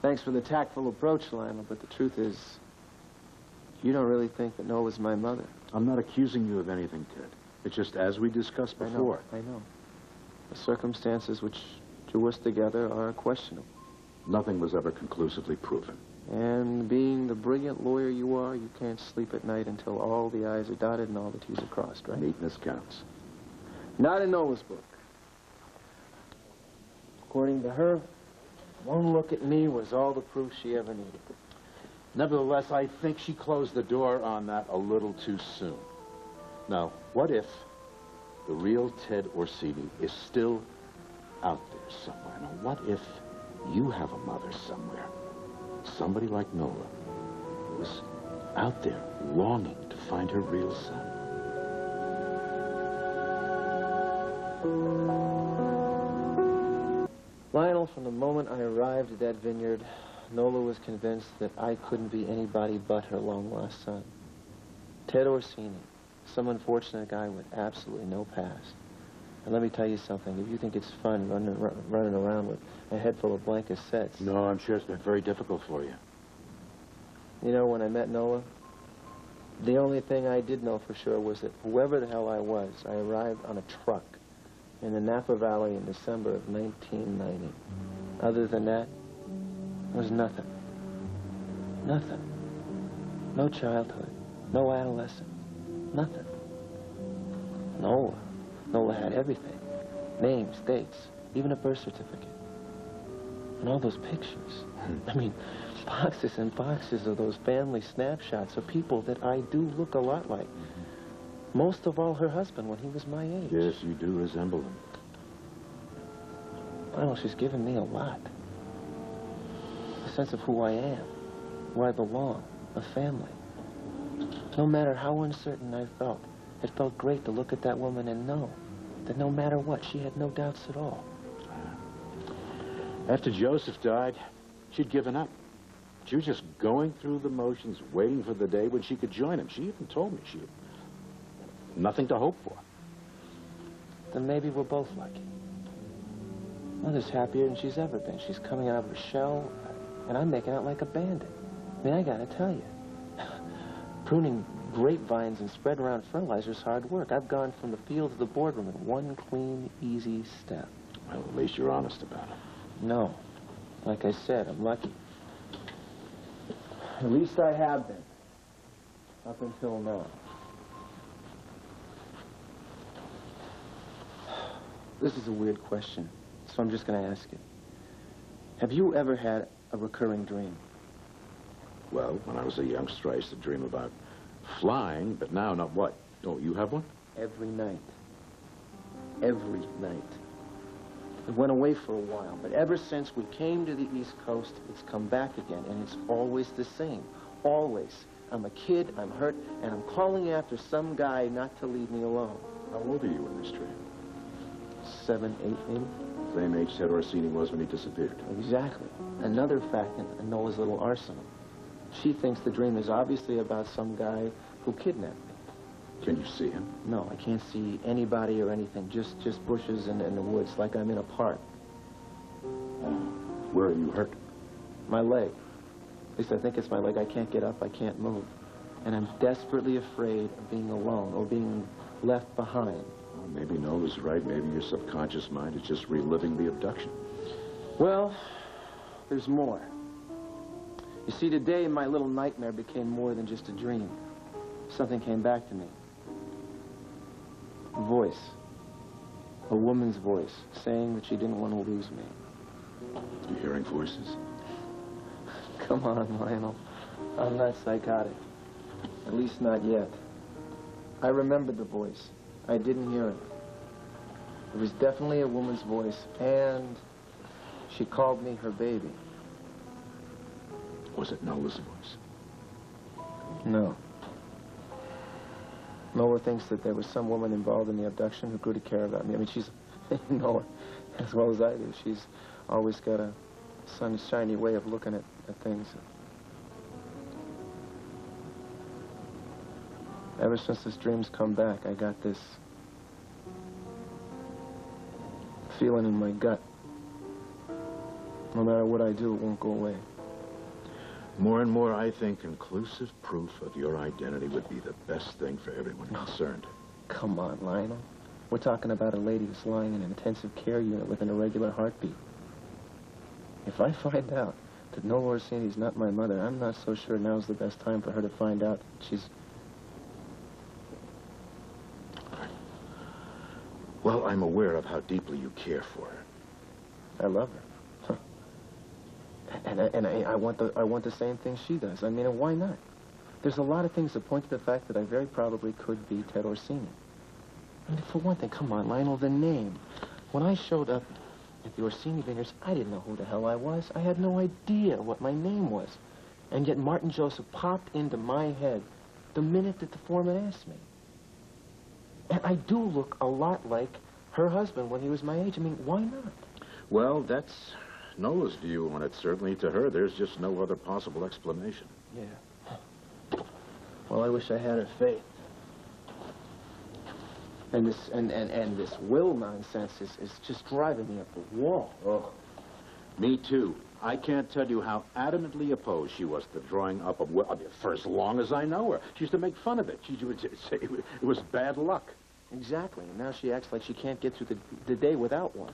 Thanks for the tactful approach, Lionel, but the truth is, you don't really think that Nola's my mother. I'm not accusing you of anything, Ted. It's just as we discussed before. I know. The circumstances which drew us together are questionable. Nothing was ever conclusively proven. And being the brilliant lawyer you are, you can't sleep at night until all the I's are dotted and all the T's are crossed, right? Neatness counts. Not in Nola's book. According to her, one look at me was all the proof she ever needed. Nevertheless, I think she closed the door on that a little too soon. Now, what if the real Ted Orsini is still out there somewhere? Now, what if you have a mother somewhere? Somebody like Nola was out there longing to find her real son. Lionel, from the moment I arrived at that vineyard, Nola was convinced that I couldn't be anybody but her long-lost son. Ted Orsini, some unfortunate guy with absolutely no past. And let me tell you something, if you think it's fun running around with a head full of blank cassettes... No, I'm sure it's been very difficult for you. You know, when I met Nola, the only thing I did know for sure was that whoever the hell I was, I arrived on a truck in the Napa Valley in December of 1990. Other than that, there was nothing. Nothing. No childhood. No adolescence. Nothing. Nola had everything. Names, dates, even a birth certificate. And all those pictures. I mean, boxes and boxes of those family snapshots of people that I do look a lot like. Most of all, her husband when he was my age. Yes, you do resemble him. Well, she's given me a lot. A sense of who I am, where I belong, a family. No matter how uncertain I felt, it felt great to look at that woman and know that no matter what, she had no doubts at all. After Joseph died, she'd given up. She was just going through the motions, waiting for the day when she could join him. She even told me she had nothing to hope for. Then maybe we're both lucky. Mother's happier than she's ever been. She's coming out of her shell, and I'm making out like a bandit. I mean, I gotta tell you, pruning grapevines and spreading around fertilizer is hard work. I've gone from the field to the boardroom in one clean, easy step. Well, at least you're honest about it. No. Like I said, I'm lucky. At least I have been. Up until now. This is a weird question, so I'm just going to ask it. Have you ever had a recurring dream? Well, when I was a youngster, I used to dream about flying, but now not what? Oh, you have one? Every night. Every night. It went away for a while, but ever since we came to the East Coast, it's come back again, and it's always the same. Always. I'm a kid, I'm hurt, and I'm calling after some guy not to leave me alone. How old are you in this dream? 7, 8, maybe? Same age Ted Orsini was when he disappeared. Exactly. Another fact in Nola's little arsenal. She thinks the dream is obviously about some guy who kidnapped me. Can you see him? No, I can't see anybody or anything. Just bushes and the woods, like I'm in a park. Where are you hurt? My leg. At least I think it's my leg. I can't get up. I can't move. And I'm desperately afraid of being alone or being left behind. Well, maybe Nola's right. Maybe your subconscious mind is just reliving the abduction. Well, there's more. You see, today my little nightmare became more than just a dream. Something came back to me. A voice. A woman's voice, saying that she didn't want to lose me. You hearing voices? Come on, Lionel. I'm not psychotic. At least not yet. I remembered the voice. I didn't hear it. It was definitely a woman's voice, and she called me her baby. Was it Nola's voice? No. Nola thinks that there was some woman involved in the abduction who grew to care about me. I mean, she's, Nola, as well as I do, she's always got a sunshiny way of looking at things. Ever since this dream's come back, I got this feeling in my gut. No matter what I do, it won't go away. More and more, I think conclusive proof of your identity would be the best thing for everyone concerned. Come on, Lionel. We're talking about a lady who's lying in an intensive care unit with an irregular heartbeat. If I find out that Nola Orsini's not my mother, I'm not so sure now's the best time for her to find out she's... Well, I'm aware of how deeply you care for her. I love her. And I want the same thing she does. I mean, why not? There's a lot of things that point to the fact that I very probably could be Ted Orsini. I mean, for one thing, come on, Lionel, the name. When I showed up at the Orsini Vineyards, I didn't know who the hell I was. I had no idea what my name was. And yet Martin Joseph popped into my head the minute that the foreman asked me. And I do look a lot like her husband when he was my age. I mean, why not? Well, that's Nola's view on it. Certainly to her, there's just no other possible explanation. Yeah. Well, I wish I had her faith. And this will nonsense is just driving me up the wall. Oh. Me too. I can't tell you how adamantly opposed she was to drawing up a will. I mean, for as long as I know her. She used to make fun of it. She would say it was bad luck. Exactly. And now she acts like she can't get through the day without one.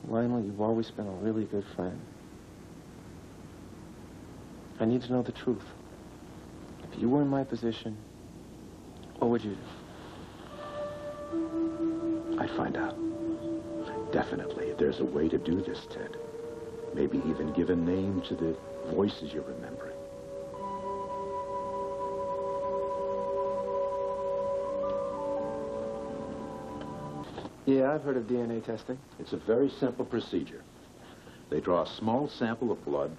Lionel, you've always been a really good friend. I need to know the truth. If you were in my position, what would you do? I'd find out. Definitely, if there's a way to do this, Ted. Maybe even give a name to the voices you're remembering. Yeah, I've heard of DNA testing. It's a very simple procedure. They draw a small sample of blood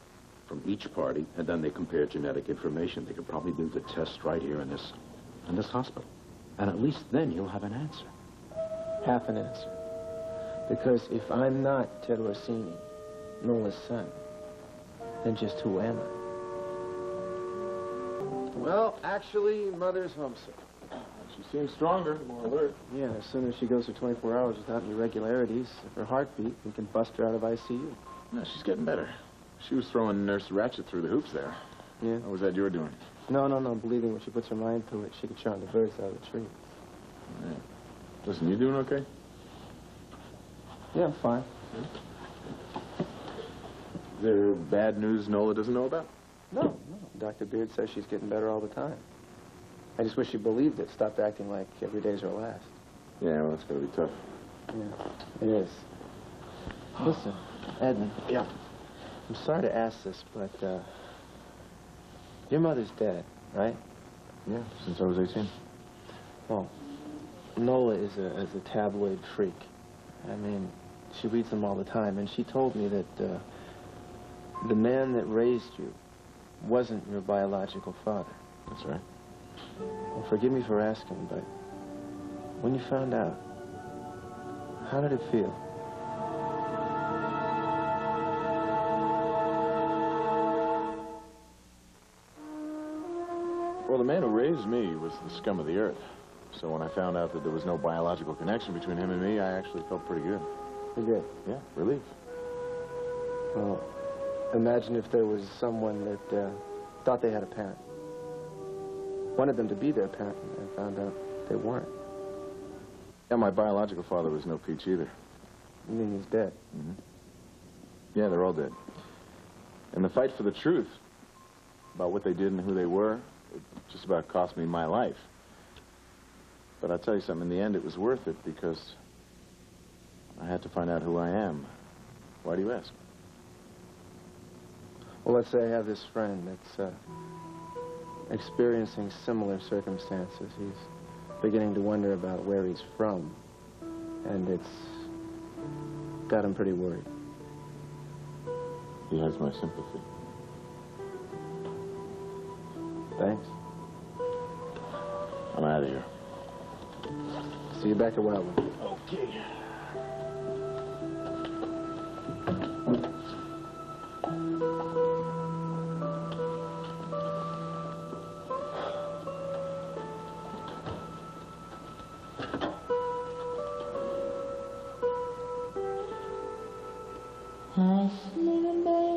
from each party, and then they compare genetic information. They could probably do the test right here in this hospital. And at least then you'll have an answer. Half an answer. Because if I'm not Ted Orsini, Nola's son, then just who am I? Well, actually, Mother's homesick. She seems stronger, more alert. Yeah, as soon as she goes for 24 hours without any irregularities of her heartbeat, we can bust her out of ICU. No, she's getting better. She was throwing Nurse Ratchet through the hoops there. Yeah? Or was that you were doing? No. Believe me, when she puts her mind to it, she can charm the birds out of the tree. Yeah. Listen, you doing okay? Yeah, I'm fine. Is there bad news Nola doesn't know about? No. Dr. Beard says she's getting better all the time. I just wish she believed it, stopped acting like every day's her last. Yeah, well, that's going to be tough. Yeah, it is. Listen, Edmund. Yeah. I'm sorry to ask this, but, your mother's dead, right? Yeah, since I was 18. Well, Nola is a tabloid freak. I mean, she reads them all the time, and she told me that, the man that raised you wasn't your biological father. That's right. Well, forgive me for asking, but when you found out, how did it feel? Well, the man who raised me was the scum of the earth. So when I found out that there was no biological connection between him and me, I actually felt pretty good. You did? Yeah, relief. Well, imagine if there was someone that thought they had a parent. Wanted them to be their parent and found out they weren't. Yeah, my biological father was no peach either. You mean he's dead? Mm-hmm. Yeah, they're all dead. And the fight for the truth about what they did and who they were, it just about cost me my life. But I'll tell you something, in the end it was worth it because I had to find out who I am. Why do you ask? Well, let's say I have this friend that's experiencing similar circumstances. He's beginning to wonder about where he's from, and it's got him pretty worried. He has my sympathy. Thanks. I'm out of here. See you back at Wildwood. Okay. Nice living, baby.